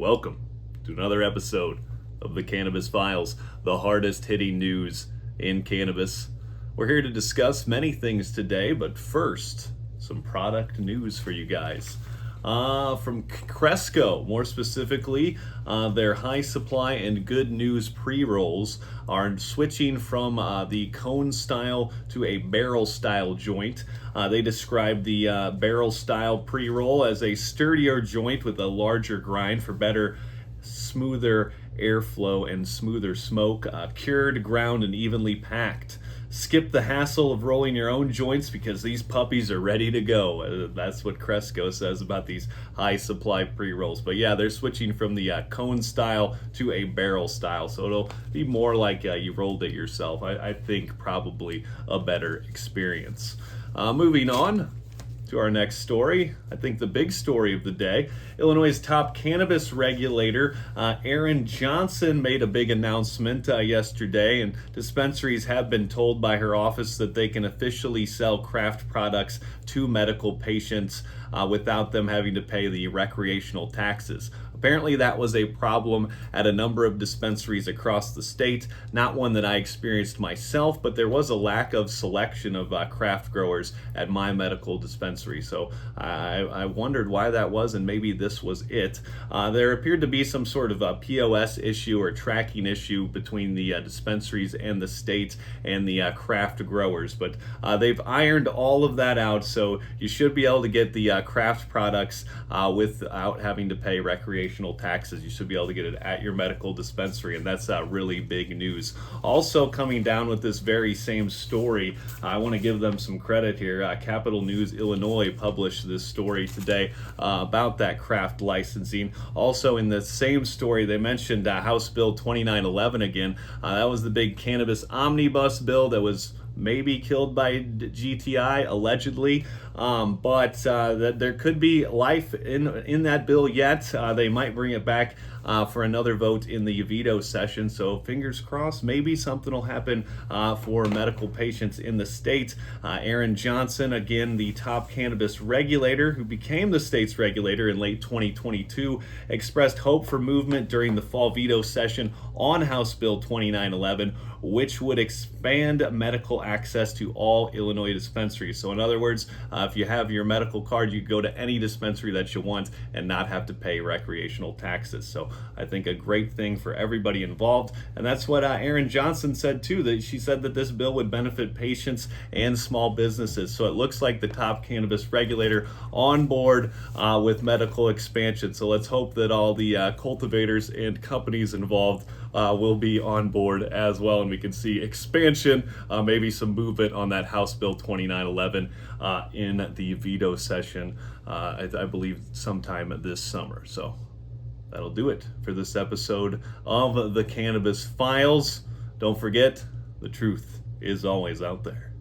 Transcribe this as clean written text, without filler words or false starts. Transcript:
welcome to another episode of the Cannabis Files, the hardest hitting news in cannabis. We're here to discuss many things today, but first, some product news for you guys. From Cresco, more specifically, their high supply and good news pre-rolls are switching from the cone style to a barrel style joint. They describe the barrel style pre-roll as a sturdier joint with a larger grind for better, smoother airflow and smoother smoke, cured, ground, and evenly packed. Skip the hassle of rolling your own joints because these puppies are ready to go. That's what Cresco says about these high supply pre-rolls. But yeah, they're switching from the cone style to a barrel style. So it'll be more like you rolled it yourself. I think probably a better experience. Moving on to our next story, I think the big story of the day. Illinois' top cannabis regulator, Aaron Johnson, made a big announcement yesterday, and dispensaries have been told by her office that they can officially sell craft products to medical patients without them having to pay the recreational taxes. Apparently that was a problem at a number of dispensaries across the state. Not one that I experienced myself, but there was a lack of selection of craft growers at my medical dispensary. So I wondered why that was, and maybe this was it. There appeared to be some sort of a POS issue or tracking issue between the dispensaries and the state and the craft growers, but they've ironed all of that out, so you should be able to get the craft products without having to pay recreational taxes. You should be able to get it at your medical dispensary, and that's really big news. Also coming down with this very same story, I want to give them some credit here. Capital News Illinois published this story today about that craft licensing. Also in the same story, they mentioned House Bill 2911 again. That was the big cannabis omnibus bill that was maybe killed by GTI, allegedly, but that there could be life in that bill yet. They might bring it back for another vote in the veto session, so fingers crossed, maybe something will happen for medical patients in the state. Aaron Johnson, again, the top cannabis regulator who became the state's regulator in late 2022, expressed hope for movement during the fall veto session on House Bill 2911, which would expand medical access to all Illinois dispensaries. So in other words, if you have your medical card, you can go to any dispensary that you want and not have to pay recreational taxes. So I think a great thing for everybody involved. And that's what Aaron Johnson said too, that she said that this bill would benefit patients and small businesses. So it looks like the top cannabis regulator on board with medical expansion. So let's hope that all the cultivators and companies involved will be on board as well, and we can see expansion, maybe some movement on that House Bill 2911 in the veto session, I believe sometime this summer. So that'll do it for this episode of the Cannabis Files. Don't forget, the truth is always out there.